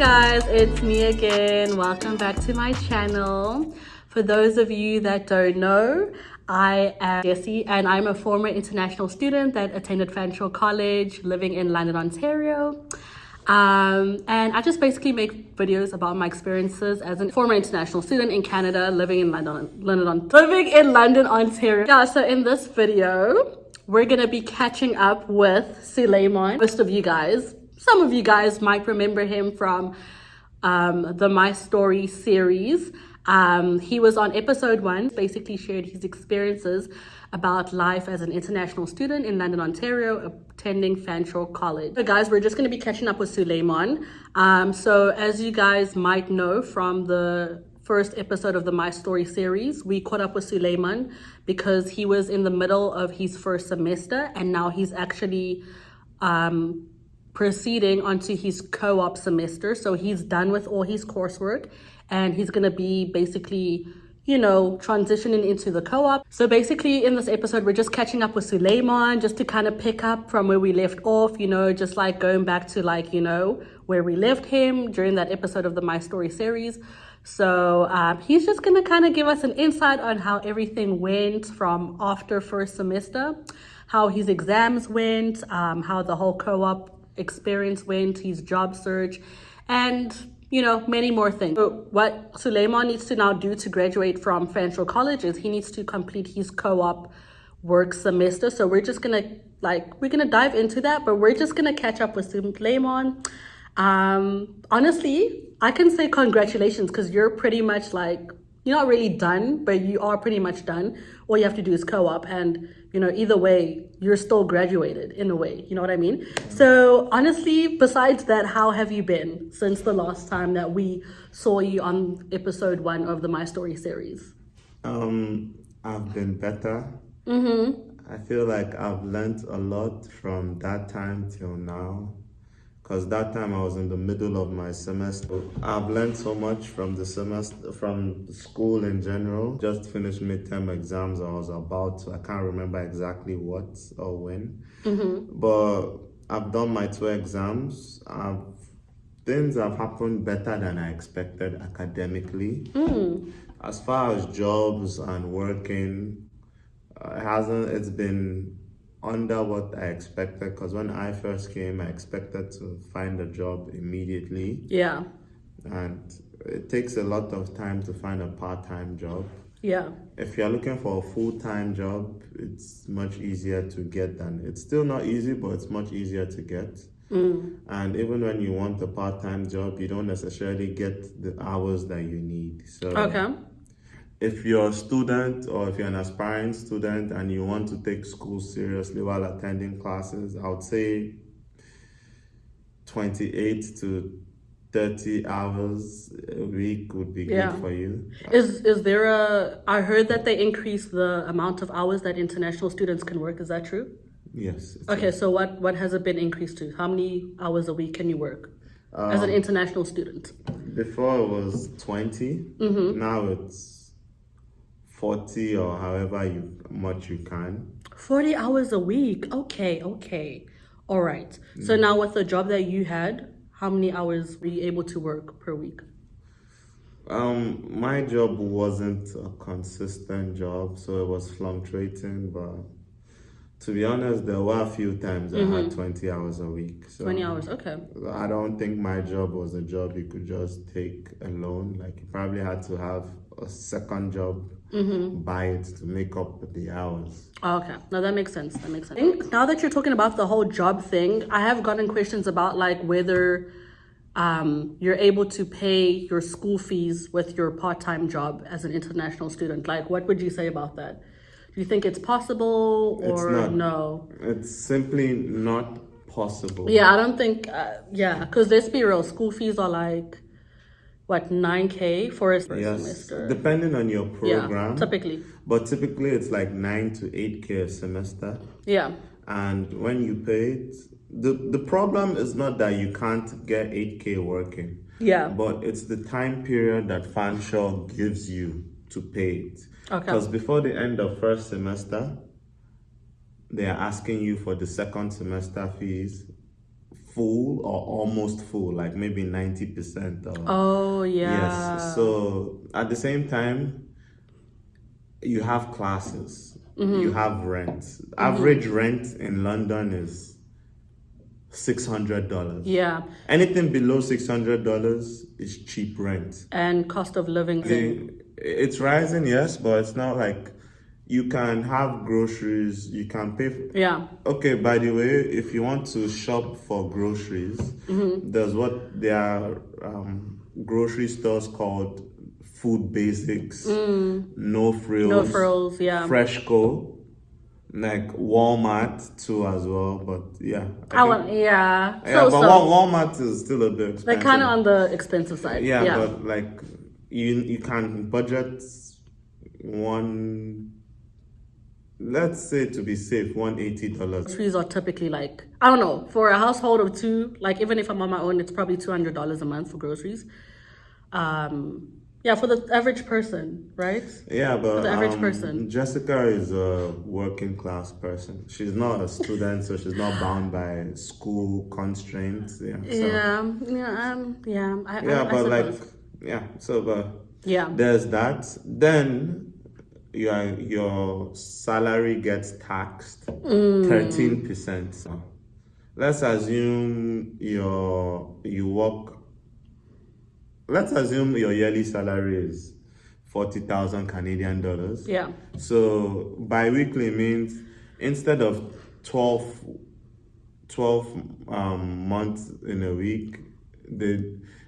guys, it's me again. Welcome back to my channel. For those of you that don't know, I am Jessie and I'm a former international student that attended Fanshawe College living in London, Ontario. And I just basically make videos about my experiences as a former international student in Canada living in London, Ontario. Yeah, so in this video, we're gonna be catching up with Suleiman. Some of you guys might remember him from the My Story series. He was on episode 1, basically shared his experiences about life as an international student in London, Ontario, attending Fanshawe College. So guys, we're just going to be catching up with Suleiman. So as you guys might know from the first episode of the My Story series, we caught up with Suleiman because he was in the middle of his first semester and now he's actually proceeding onto his co-op semester. So he's done with all his coursework and he's going to be basically, you know, transitioning into the co-op. So basically in this episode, we're just catching up with Suleiman just to kind of pick up from where we left off, you know, just like going back to like, you know, where we left him during that episode of the My Story series. So he's just going to kind of give us an insight on how everything went from after first semester, how his exams went, how the whole co-op experience went, his job search, and you know, many more things. So what Suleiman needs to now do to graduate from Fanshawe College is he needs to complete his co-op work semester. So we're just gonna dive into that, but we're just gonna catch up with Suleiman. Honestly, I can say congratulations because you're pretty much like, you're not really done, but you are pretty much done. All you have to do is co-op, and you know, either way, you're still graduated in a way, you know what I mean? So honestly, besides that, how have you been since the last time that we saw you on episode 1 of the My Story series? I've been better. I feel like I've learned a lot from that time till now. Because that time I was in the middle of my semester. I've learned so much from the semester, from school in general. Just finished midterm exams. I was about to, I can't remember exactly what or when. But I've done my 2 exams. Things have happened better than I expected academically. As far as jobs and working, it's been under what I expected, because when I first came, I expected to find a job immediately. Yeah. And it takes a lot of time to find a part-time job. Yeah. If you're looking for a full-time job, it's much easier to get than, it's still not easy, but it's much easier to get. And even when you want a part-time job, you don't necessarily get the hours that you need. So okay. If you're a student or if you're an aspiring student and you want to take school seriously while attending classes, I would say 28 to 30 hours a week would be good for you. Is there I heard that they increased the amount of hours that international students can work. Is that true? Yes. Okay, so what has it been increased to? How many hours a week can you work as an international student? Before it was 20. Now it's 40 or however much you can. 40 hours a week. Okay. All right. So now with the job that you had, how many hours were you able to work per week? My job wasn't a consistent job, so it was fluctuating, but to be honest, there were a few times I had 20 hours a week. So 20 hours, okay. I don't think my job was a job you could just take alone. Like, you probably had to have a second job by it to make up the hours. Oh, okay. No, that makes sense. I think now that you're talking about the whole job thing, I have gotten questions about like whether you're able to pay your school fees with your part-time job as an international student. Like, what would you say about that? Do you think it's possible or it's not. No? It's simply not possible. Yeah, I don't think, because let's be real, school fees are like, what, 9K for a semester? Depending on your program. Yeah, typically. But typically it's like 9 to 8K a semester. Yeah. And when you pay it, the problem is not that you can't get 8K working. Yeah. But it's the time period that Fanshawe gives you to pay it. Okay. Because before the end of first semester, they are asking you for the second semester fees full or almost full, like maybe 90% or Oh, yeah. yes. So at the same time, you have classes, you have rent. Average rent in London is $600. Yeah. Anything below $600 is cheap rent. And cost of living. It's rising, yes, but it's not like you can have groceries, you can pay for, Yeah. okay, by the way, if you want to shop for groceries, there are grocery stores called Food Basics, No Frills, No frills, yeah. Freshco, like Walmart too as well, but yeah. Yeah. Yeah, but Walmart is still a bit expensive. They're kind of on the expensive side. Yeah, but like you can budget let's say to be safe, $180. Groceries are typically like, I don't know, for a household of two, like even if I'm on my own, it's probably $200 a month for groceries. Yeah, for the average person, right? Yeah, but for the average person. Jessica is a working class person. She's not a student, so she's not bound by school constraints. Yeah. There's that. Then your salary gets taxed 13%. So let's assume let's assume your yearly salary is 40,000 Canadian dollars. Yeah. So bi-weekly means instead of 12 months in a week,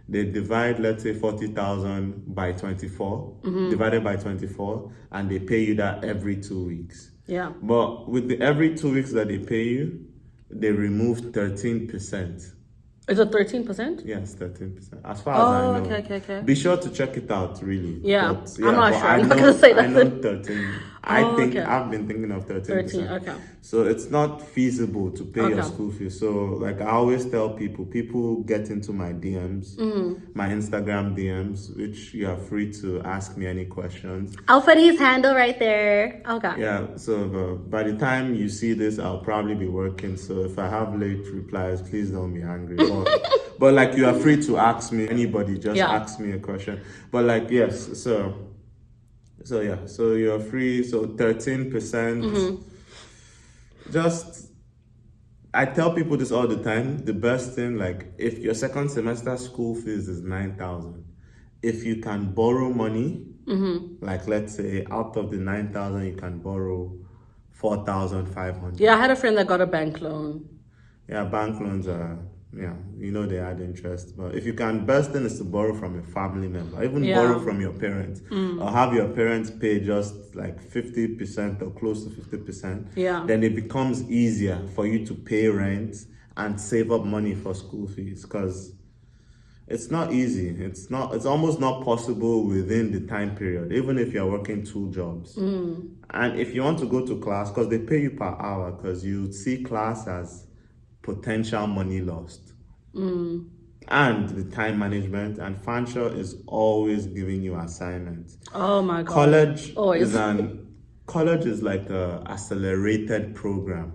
they divide, let's say 40,000 by 24, divided by 24, and they pay you that every 2 weeks. Yeah. But with the every 2 weeks that they pay you, they remove 13%. Is it 13%? Yes, 13%. As far as I know. Okay. Be sure to check it out, really. Yeah, I'm not sure. I'm not going to say that. I know 13. I've been thinking of 13%. 13, okay. So it's not feasible to pay your school fees. So like I always tell people get into my DMs, my Instagram DMs, which you are free to ask me any questions. I'll put his handle right there. Okay. Yeah, so by the time you see this, I'll probably be working. So if I have late replies, please don't be angry. But like you are free to ask me, anybody, just ask me a question. But like, yes, so you're free. So 13%. I tell people this all the time. The best thing, like if your second semester school fees is 9,000, if you can borrow money, like let's say out of the 9,000, you can borrow 4,500. Yeah, I had a friend that got a bank loan. Yeah, bank loans are, they add interest. But if you can, best thing is to borrow from a family member, even borrow from your parents, or have your parents pay just like 50% or close to 50%. Yeah. Then it becomes easier for you to pay rent and save up money for school fees, because it's not easy. It's almost not possible within the time period, even if you're working 2 jobs. And if you want to go to class, because they pay you per hour, because you see class as potential money lost, and the time management, and Fanshawe is always giving you assignments. Oh my god. College is like a accelerated program.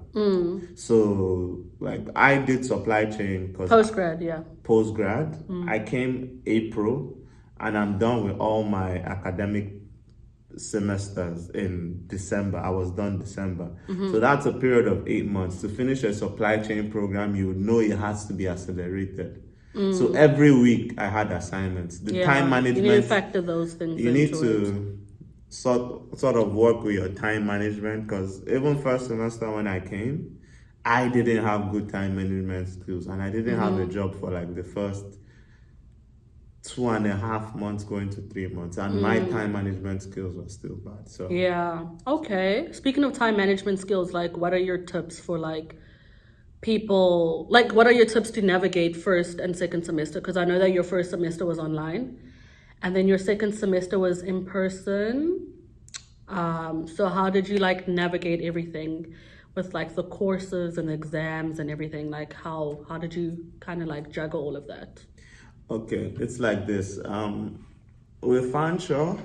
So like I did supply chain because Postgrad. I came April, and I'm done with all my academic semesters in December. I was done December. So that's a period of 8 months. To finish a supply chain program, you know it has to be accelerated. So every week I had assignments. The time management, you need to factor those things. You need to sort of work with your time management, because even first semester when I came, I didn't have good time management skills, and I didn't have a job for like the first 2.5 months going to 3 months, and my time management skills were still bad. So okay. Speaking of time management skills, like what are your tips for like people, like what are your tips to navigate first and second semester? Because I know that your first semester was online, and then your second semester was in person. So how did you like navigate everything with like the courses and exams and everything? Like how did you kind of like juggle all of that? Okay, it's like this. With Fanshawe,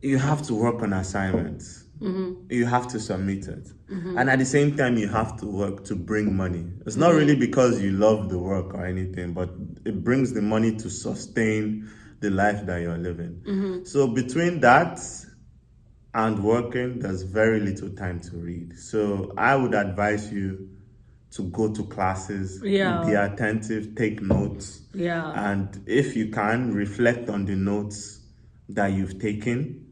you have to work on assignments. you have to submit it. And at the same time, you have to work to bring money. It's not really because you love the work or anything, but it brings the money to sustain the life that you're living. So between that and working, there's very little time to read. So I would advise you to go to classes, be attentive, take notes. And if you can, reflect on the notes that you've taken.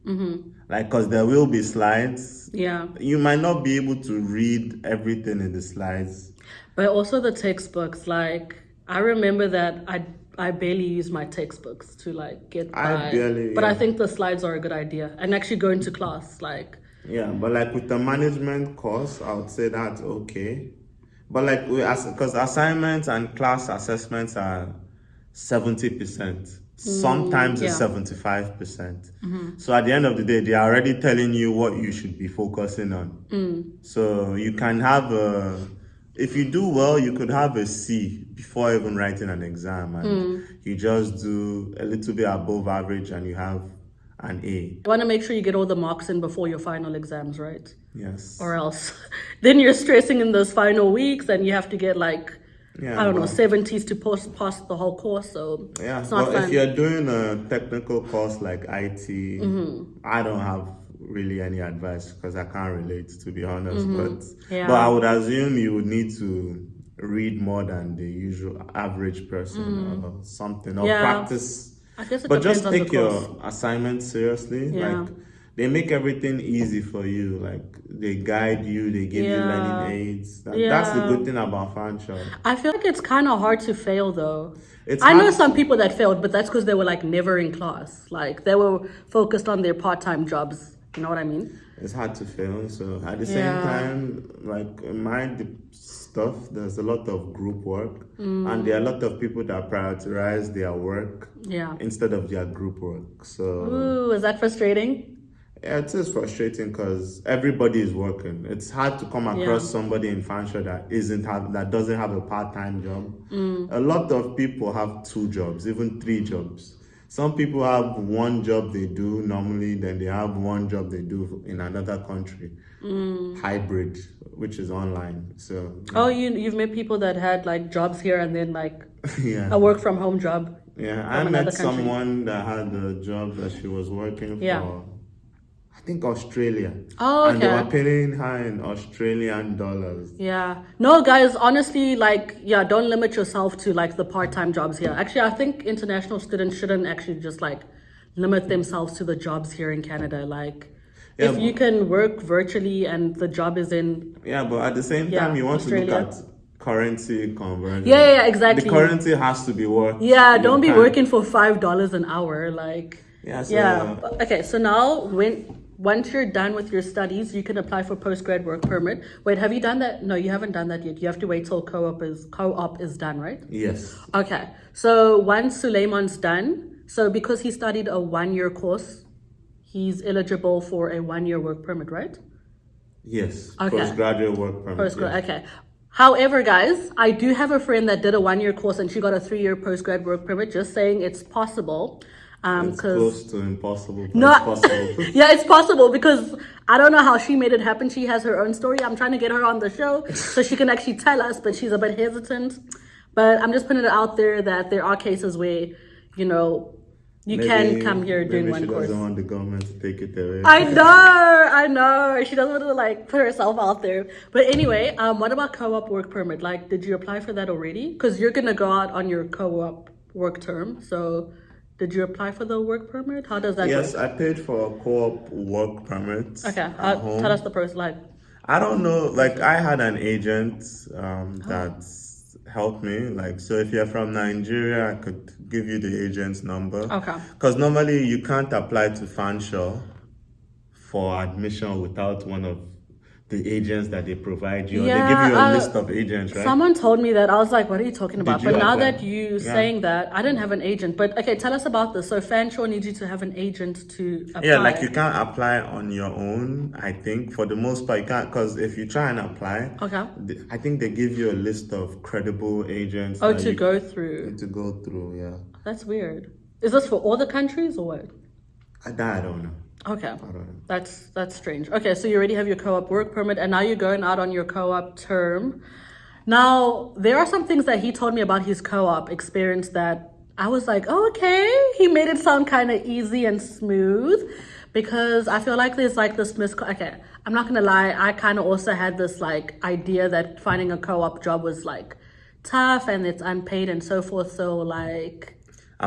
Like, because there will be slides. You might not be able to read everything in the slides. But also the textbooks, like, I remember that I barely use my textbooks to like get by. But I think the slides are a good idea. And actually going to class, like. Yeah, but like with the management course, I would say that's okay. But like, because assignments and class assessments are 70%. Sometimes it's 75%. So at the end of the day, they are already telling you what you should be focusing on. So you can have if you do well, you could have a C before even writing an exam. And you just do a little bit above average and you have an A. You want to make sure you get all the marks in before your final exams, right? Yes. Or else then you're stressing in those final weeks and you have to get like, I don't know, 70s to pass the whole course. So it's not fun. If you're doing a technical course like IT, I don't have really any advice because I can't relate, to be honest. But I would assume you would need to read more than the usual average person or something, or practice. I guess it but depends just on take the course. your assignments seriously. Like, they make everything easy for you. Like, they guide you, they give you learning aids. That's the good thing about Fanshawe. I feel like it's kind of hard to fail though. I know some people that failed, but that's because they were like never in class. Like, they were focused on their part-time jobs. You know what I mean? It's hard to fail. So at the same time, like in my stuff, there's a lot of group work, and there are a lot of people that prioritize their work instead of their group work. So, ooh, is that frustrating? Yeah, it is frustrating because everybody is working. It's hard to come across somebody in Fanshawe that doesn't have a part-time job. A lot of people have 2 jobs, even 3 jobs. Some people have 1 job they do normally, then they have 1 job they do in another country. Hybrid, which is online. So you've met people that had like jobs here and then like a work from home job. I met someone that had a job that she was working for, I think, Australia. And they were paying her in Australian dollars. No, guys, honestly, like, don't limit yourself to like the part-time jobs here. Actually, I think international students shouldn't actually just like limit themselves to the jobs here in Canada. Like, if you can work virtually and the job is in but at the same time, you want to look at currency conversion. Exactly. The currency has to be worked. Don't be working for $5 an hour. Like, okay, so now once you're done with your studies, you can apply for postgrad work permit. Wait, have you done that? No, you haven't done that yet. You have to wait till CoOp is done, right? Yes. Okay. So once Suleiman's done, so because he studied a 1-year course, he's eligible for a 1-year work permit, right? Yes. Postgraduate work permit. Okay. However, guys, I do have a friend that did a 1-year course and she got a 3-year postgrad work permit. Just saying, it's possible. It's close to impossible. But it's possible. It's possible because I don't know how she made it happen. She has her own story. I'm trying to get her on the show so she can actually tell us, but she's a bit hesitant. But I'm just putting it out there that there are cases where, you can come here doing 1 course. Maybe she doesn't want the government to take it away. I know. She doesn't want to like put herself out there. But anyway, what about CoOp work permit? Like, did you apply for that already? Because you're gonna go out on your CoOp work term. So, did you apply for the work permit? How does that Yes, work? I paid for a CoOp work permit. Okay, tell us the process. Like, I don't know. Like, I had an agent that helped me. Like, so if you're from Nigeria, I could give you the agent's number. Okay. Because normally you can't apply to Fanshawe for admission without one of the agents that they provide you. They give you a list of agents, right? Someone told me that. I was like, what are you talking about? But now that you saying that, I didn't have an agent. But okay, tell us about this. So Fanshawe needs you to have an agent to apply. Yeah, like you can't apply on your own, I think. For the most part, you can't. Because if you try and apply, I think they give you a list of credible agents. To go through. To go through, yeah. That's weird. Is this for all the countries or what? I don't know. Okay, I don't know. that's strange. Okay, so you already have your co-op work permit, and now you're going out on your co-op term. Now, there are some things that he told me about his co-op experience that I was like, oh, okay, he made it sound kind of easy and smooth, because I feel like there's like this okay, I'm not gonna lie, I kind of also had this like idea that finding a co-op job was like tough and it's unpaid and so forth. So like,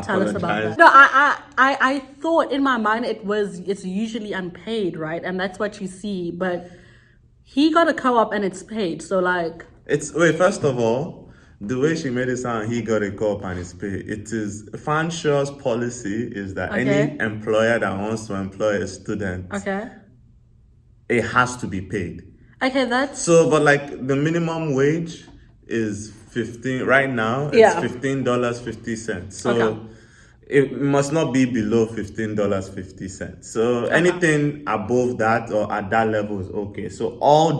tell us about that. No, I thought in my mind it's usually unpaid, right? And that's what you see, but he got a co-op and it's paid. So like, First of all, the way she made it sound, he got a co-op and it's paid. It is Fanshawe's policy is that any employer that wants to employ a student, it has to be paid. Okay, that's so. But like the minimum wage is 15 right now. It's $15.50. So it must not be below $15.50. So anything above that or at that level is okay. So all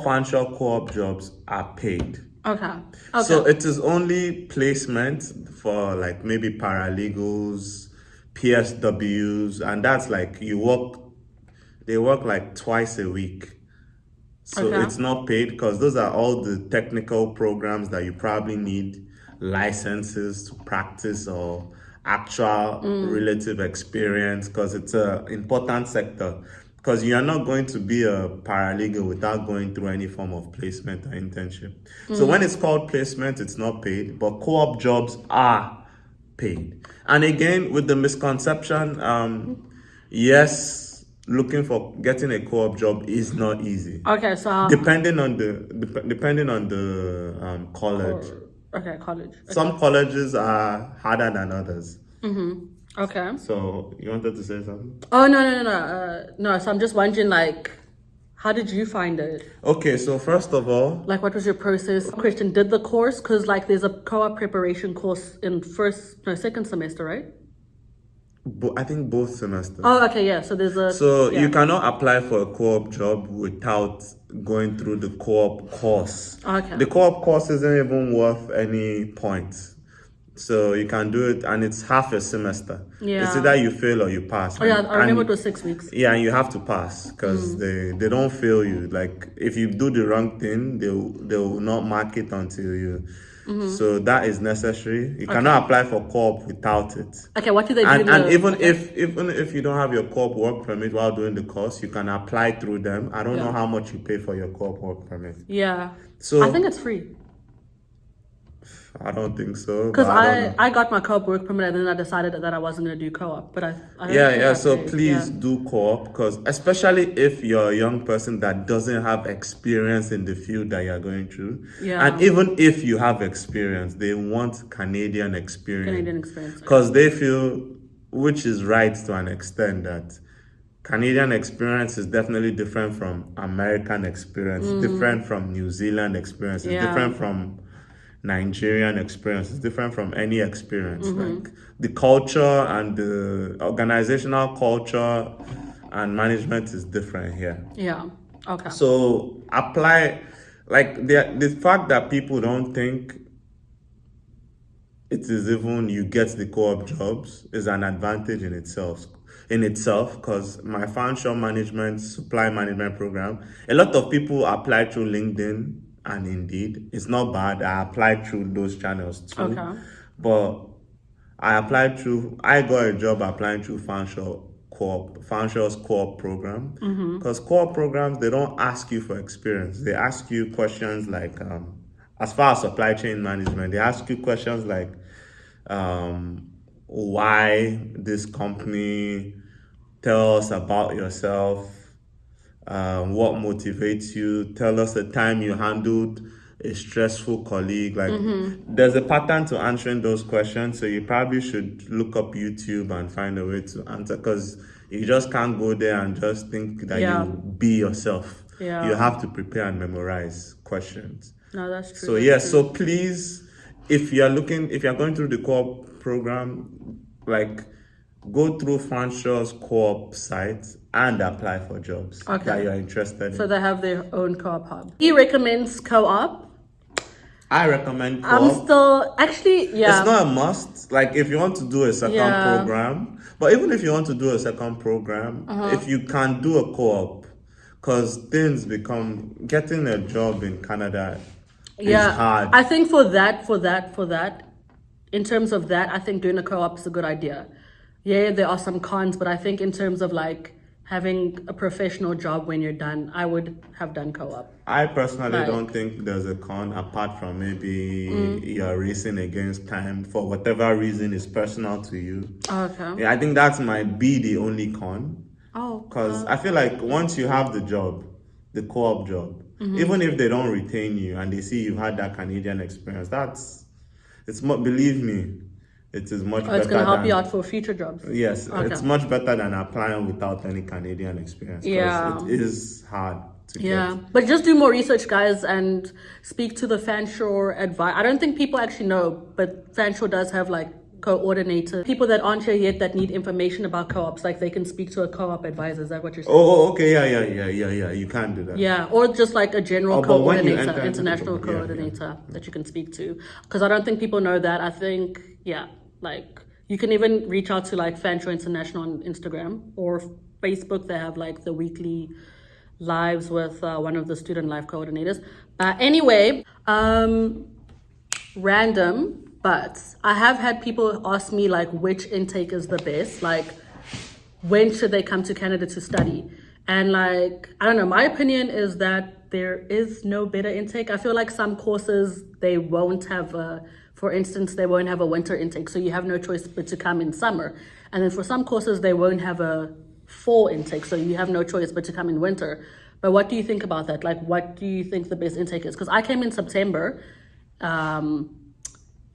Fanshawe co-op jobs are paid. Okay. So it is only placement for like maybe paralegals, PSWs, and that's like they work like twice a week. So it's not paid because those are all the technical programs that you probably need licenses to practice or actual relative experience, because it's an important sector. Because you are not going to be a paralegal without going through any form of placement or internship. So when it's called placement, it's not paid, but co-op jobs are paid. And again, with the misconception, yes, getting a co-op job is not easy. Okay, so depending on the college. College. Some colleges are harder than others. Okay. So you wanted to say something? Oh no. No. So I'm just wondering, like, how did you find it? Okay, so first of all, like, what was your process? Question: did the course? Because like, there's a co-op preparation course in second semester, right? I think both semesters. Oh, okay, yeah. So there's you cannot apply for a co-op job without going through the co-op course. Okay. The co-op course isn't even worth any points. So you can do it, and it's half a semester. Yeah. It's either you fail or you pass. Oh yeah, I remember it was 6 weeks. Yeah, and you have to pass because they don't fail you. Like if you do the wrong thing, they will not mark it until you. So that is necessary. You cannot apply for co-op without it. Okay, what do they do? And even if you don't have your co-op work permit while doing the course, you can apply through them. I don't know how much you pay for your co-op work permit. Yeah. So I think it's free. I don't think so. Because I got my co-op work permit and then I decided that I wasn't going to do co-op. But So please do co-op, because especially if you're a young person that doesn't have experience in the field that you're going through. Yeah. And even if you have experience, they want Canadian experience. Because they feel, which is right to an extent, that Canadian experience is definitely different from American experience, different from New Zealand experience, it's different from Nigerian experience. It's different from any experience. Like the culture and the organizational culture and management is different here. Yeah. Okay. So apply, like the fact that people don't think it is even you get the co-op jobs is an advantage in itself, because my Fanshawe management supply management program, a lot of people apply through LinkedIn and Indeed. It's not bad. I applied through those channels too. Okay. But I got a job applying through Fanshawe's co-op program. Because co-op programs, they don't ask you for experience. They ask you questions like, as far as supply chain management, they ask you questions like, why this company, tell us about yourself, what motivates you, tell us the time you handled a stressful colleague. Like there's a pattern to answering those questions, so you probably should look up YouTube and find a way to answer, because you just can't go there and just think that you be yourself. You have to prepare and memorize questions. No, that's true. So so please, if you're going through the co-op program, like go through Fanshawe's co-op site and apply for jobs that you're interested in. So they have their own co-op hub. He recommends co-op. I recommend I'm co-op. still actually, yeah. It's not a must. Like if you want to do a second program, but even if you want to do a second program, if you can do a co-op, because things become getting a job in Canada is hard. I think for that, in terms of that, I think doing a co-op is a good idea. Yeah, there are some cons, but I think in terms of like having a professional job when you're done, I would have done co-op. I personally don't think there's a con apart from maybe you're racing against time for whatever reason is personal to you. Okay. Yeah, I think that might be the only con. Oh. Because I feel like once you have the job, the co-op job, even if they don't retain you and they see you've had that Canadian experience, believe me, it is much better. It's going to help you out for future jobs. Yes, it's much better than applying without any Canadian experience. Yeah. It is hard to get. But just do more research, guys, and speak to the Fanshawe Advisor. I don't think people actually know, but Fanshawe does have like coordinator, people that aren't here yet that need information about co-ops, like they can speak to a co-op advisor. Is that what you're saying? Oh, okay, yeah. You can do that. Yeah, or just like a general coordinator, international coordinator that you can speak to. Because I don't think people know that. I think, like you can even reach out to like Fanshawe International on Instagram or Facebook. They have like the weekly lives with one of the student life coordinators. Anyway, random. But I have had people ask me like which intake is the best, like when should they come to Canada to study? And like, I don't know, my opinion is that there is no better intake. I feel like some courses, they won't have for instance, they won't have a winter intake. So you have no choice but to come in summer. And then for some courses, they won't have a fall intake. So you have no choice but to come in winter. But what do you think about that? Like, what do you think the best intake is? Because I came in September,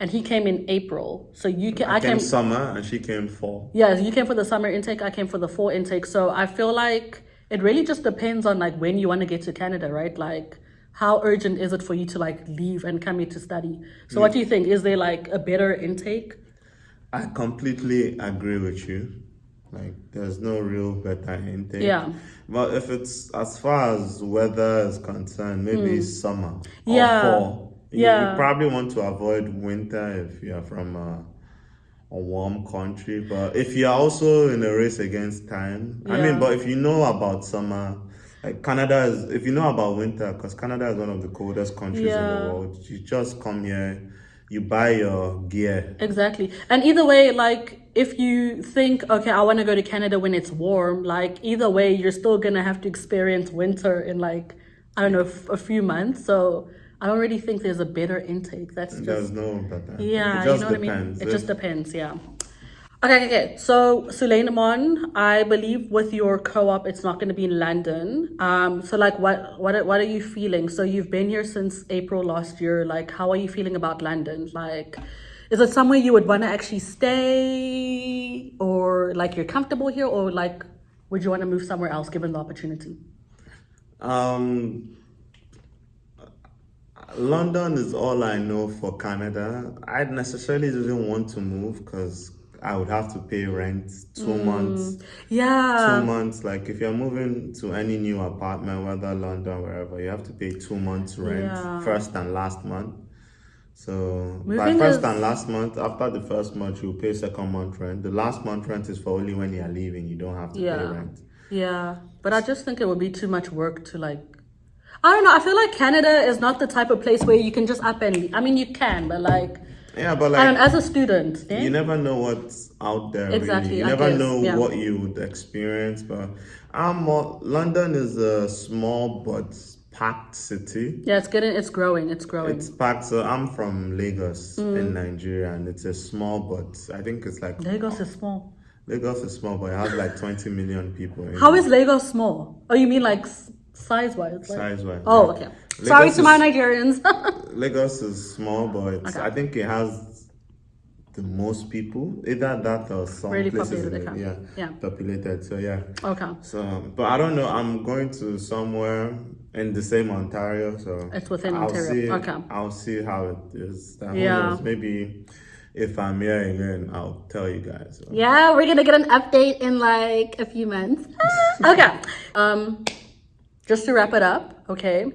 and he came in April. So I came summer and she came fall. Yeah, you came for the summer intake, I came for the fall intake. So I feel like it really just depends on like when you want to get to Canada, right? Like how urgent is it for you to like leave and come here to study? So what do you think? Is there like a better intake? I completely agree with you. Like there's no real better intake. Yeah. But if it's as far as weather is concerned, maybe summer or fall. You probably want to avoid winter if you're from a warm country. But if you're also in a race against time, but if you know about summer, like if you know about winter, because Canada is one of the coldest countries in the world, you just come here, you buy your gear. Exactly. And either way, like if you think, okay, I want to go to Canada when it's warm, like either way, you're still going to have to experience winter in like, I don't know, a few months. So I don't really think there's a better intake. There's no better. Yeah, it just you know depends. What I mean? It just depends, yeah. Okay. So Suleiman, I believe with your co-op, it's not going to be in London. So like, what are you feeling? So you've been here since April last year. Like, how are you feeling about London? Like, is it somewhere you would want to actually stay, or like you're comfortable here, or like, would you want to move somewhere else given the opportunity? London is all I know for Canada. I necessarily didn't want to move because I would have to pay rent 2 months. Yeah. 2 months. Like if you're moving to any new apartment, whether London, wherever, you have to pay 2 months rent, first and last month. So by first and last month, after the first month, you pay second month rent. The last month rent is for only when you're leaving. You don't have to pay rent. Yeah. But I just think it would be too much work to like, I don't know. I feel like Canada is not the type of place where you can just up and leave. I mean, you can, but like... Yeah, but like... as a student... You never know what's out there, exactly, really. You never know what you would experience, but... London is a small but packed city. Yeah, it's growing. It's packed. So I'm from Lagos in Nigeria, and it's a small, but I think it's like... Lagos is small. Lagos is small, but it has like 20 million people. How is Lagos small? Oh, you mean like... Size-wise? Size-wise. Oh, okay. Sorry to my Nigerians. Lagos is small, but I think it has the most people. Either that or some really places populated. Populated. So yeah. Okay. So, but I don't know. I'm going to somewhere in the same Ontario, so it's within Ontario. I'll see how it is. Who knows? Maybe if I'm here again, I'll tell you guys. So. Yeah, we're gonna get an update in like a few months. Okay. Just to wrap it up, okay?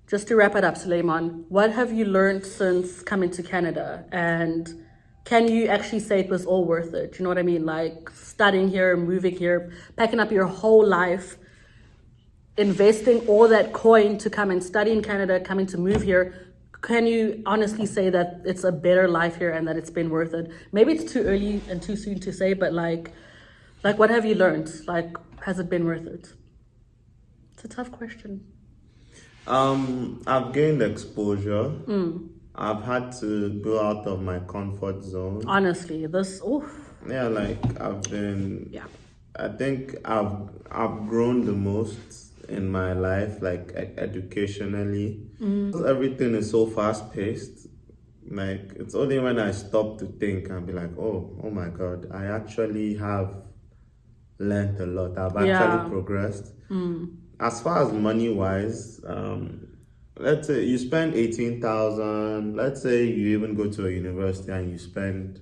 just to wrap it up, Suleiman, what have you learned since coming to Canada? And can you actually say it was all worth it? You know what I mean? Like studying here, moving here, packing up your whole life, investing all that coin to come and study in Canada, coming to move here. Can you honestly say that it's a better life here and that it's been worth it? Maybe it's too early and too soon to say, but like what have you learned? Like, has it been worth it? It's a tough question. I've gained exposure. I've had to go out of my comfort zone. Honestly, this, oof. Yeah, like I've been. Yeah. I think I've grown the most in my life, like educationally. Everything is so fast paced. Like it's only when I stop to think and be like, oh my God, I actually have learned a lot. I've actually progressed. As far as money wise, let's say you spend 18,000. Let's say you even go to a university and you spend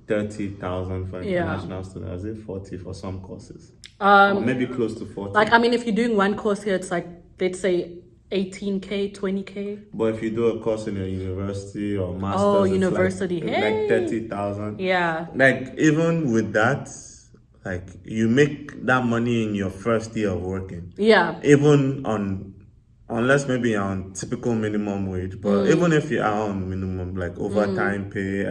30,000 for international students. Is it 40 for some courses? Or maybe close to 40. Like, I mean, if you're doing one course here, it's like, let's say 18K, 20K. But if you do a course in a university or master's, university, it's like 30,000. Yeah. Like even with that, like you make that money in your first year of working. Yeah. Even unless maybe you're on typical minimum wage, but even if you are on minimum, like overtime pay,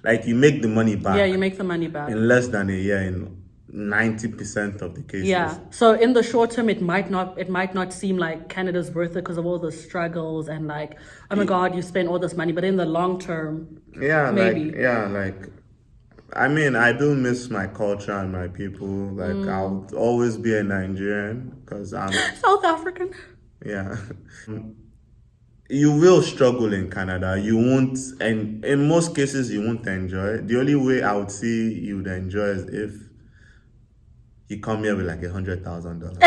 like you make the money back. Yeah, you make the money back in less than a year in 90% of the cases. Yeah. So in the short term, it might not seem like Canada's worth it because of all the struggles and like, oh my God, you spend all this money. But in the long term, maybe. I mean, I do miss my culture and my people. Like I'll always be a Nigerian because I'm South African. Yeah. You will struggle in Canada. You won't, and in most cases, you won't enjoy it. The only way I would see you would enjoy is if you come here with like $100,000.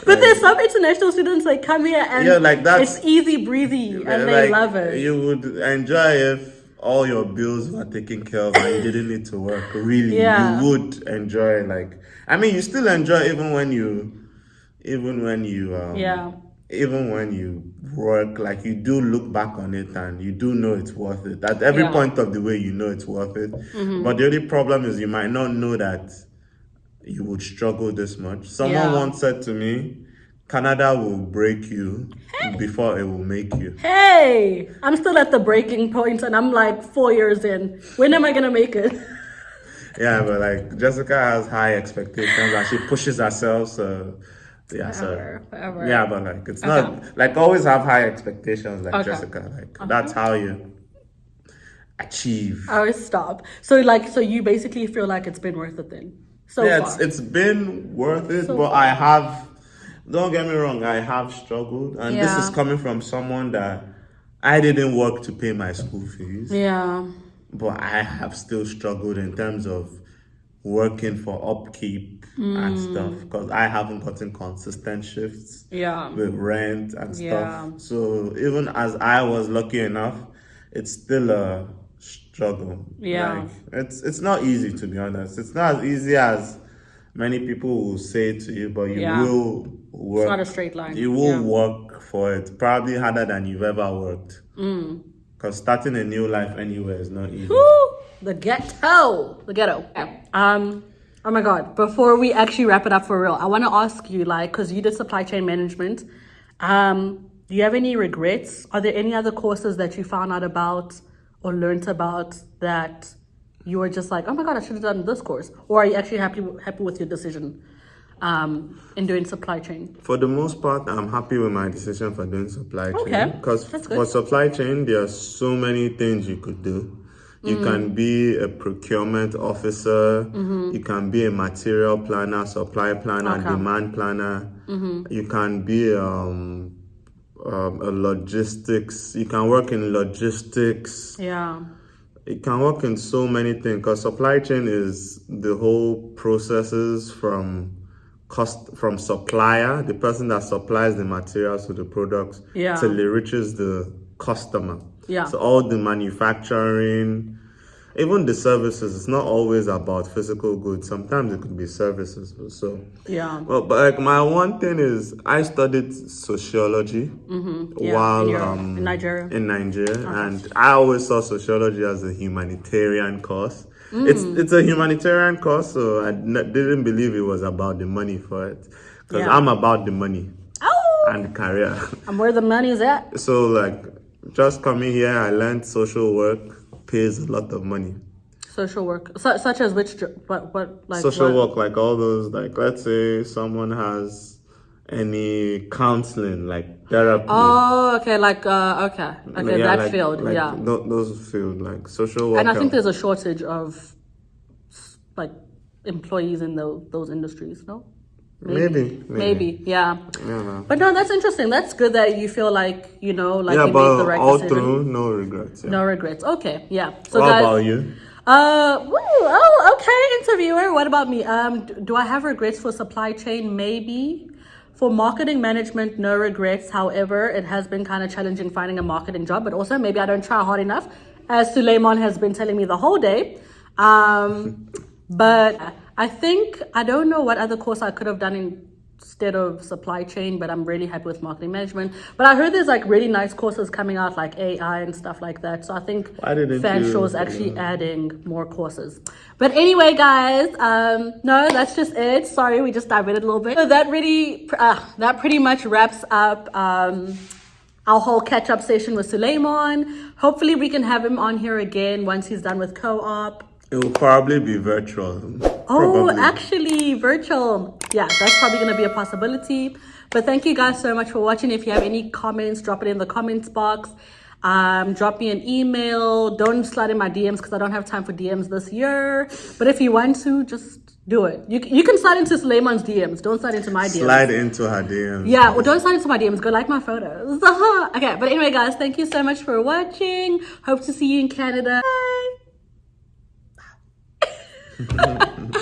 But there's some international students like come here and it's easy breezy and they love it. You would enjoy if all your bills were taken care of and you didn't need to work. Really, you would enjoy. Like, I mean, you still enjoy even when you work. Like you do look back on it and you do know it's worth it. At every point of the way, you know it's worth it. But the only problem is you might not know that you would struggle this much. Someone once said to me, Canada will break you before it will make you. Hey, I'm still at the breaking point and I'm like 4 years in. When am I going to make it? Yeah, but like Jessica has high expectations and she pushes herself. So forever. Yeah, but like it's not like always have high expectations like Jessica. Like that's how you achieve. I always stop. So you basically feel like it's been worth it then? So far. It's been worth it, but don't get me wrong, I have struggled. And this is coming from someone that I didn't work to pay my school fees. Yeah. But I have still struggled in terms of working for upkeep and stuff because I haven't gotten consistent shifts with rent and stuff. So even as I was lucky enough, it's still a struggle. Yeah. Like, it's not easy, to be honest. It's not as easy as many people will say to you, but you will work. It's not a straight line. You will work for it. Probably harder than you've ever worked. Because starting a new life anywhere is not easy. Woo! The ghetto. Oh my God. Before we actually wrap it up for real, I want to ask you, like, because you did supply chain management, do you have any regrets? Are there any other courses that you found out about or learned about that you were just like, oh my God, I should have done this course? Or are you actually happy with your decision in doing supply chain? For the most part, I'm happy with my decision for doing supply chain. Because for supply chain, there are so many things you could do. You can be a procurement officer. You can be a material planner, supply planner, demand planner. You can be a logistics. You can work in logistics. Yeah. You can work in so many things because supply chain is the whole processes from supplier, the person that supplies the materials to the products, till it reaches the customer. Yeah. So all the manufacturing, even the services, it's not always about physical goods. Sometimes it could be services. So Yeah. well, but like my one thing is I studied sociology Yeah, while in Nigeria. in Nigeria, and I always saw sociology as a humanitarian course. It's a humanitarian course, so I didn't believe it was about the money for it, because Yeah. I'm about the money Oh, and career. and where the money's at? So like just coming here, I learned social work pays a lot of money. Social work, such as which, what, like Social what? work, like all those, like let's say someone has any counseling, like therapy. Oh, okay, like okay, that like, field, like yeah. those field, like social work. And I think there's a shortage of like employees in those industries, no? Maybe, yeah. Yeah. But no, that's interesting. That's good that you feel like, you know, like Yeah, you but made the right all decision. through, no regrets. Yeah. No regrets. Okay, yeah. So What guys, about you? okay, interviewer. What about me? Do I have regrets for supply chain? Maybe. For marketing management, no regrets. However, it has been kind of challenging finding a marketing job, but also maybe I don't try hard enough, as Suleiman has been telling me the whole day. But I think, I don't know what other course I could have done instead of supply chain, but I'm really happy with marketing management. But I heard there's like really nice courses coming out, like AI and stuff like that. So I think Fanshawe is actually adding more courses. But anyway, guys, no, that's just it. Sorry, we just diverted a little bit. So that pretty much wraps up our whole catch-up session with Suleiman. Hopefully we can have him on here again once he's done with CoOp. It will probably be virtual. Oh, actually, virtual. Yeah, that's probably going to be a possibility. But thank you guys so much for watching. If you have any comments, drop it in the comments box. Drop me an email. Don't slide in my DMs because I don't have time for DMs this year. But if you want to, just do it. You can slide into Suleiman's DMs. Don't slide into my DMs. Slide into her DMs. Yeah, well, don't slide into my DMs. Go like my photos. Okay, but anyway, guys, thank you so much for watching. Hope to see you in Canada. Bye.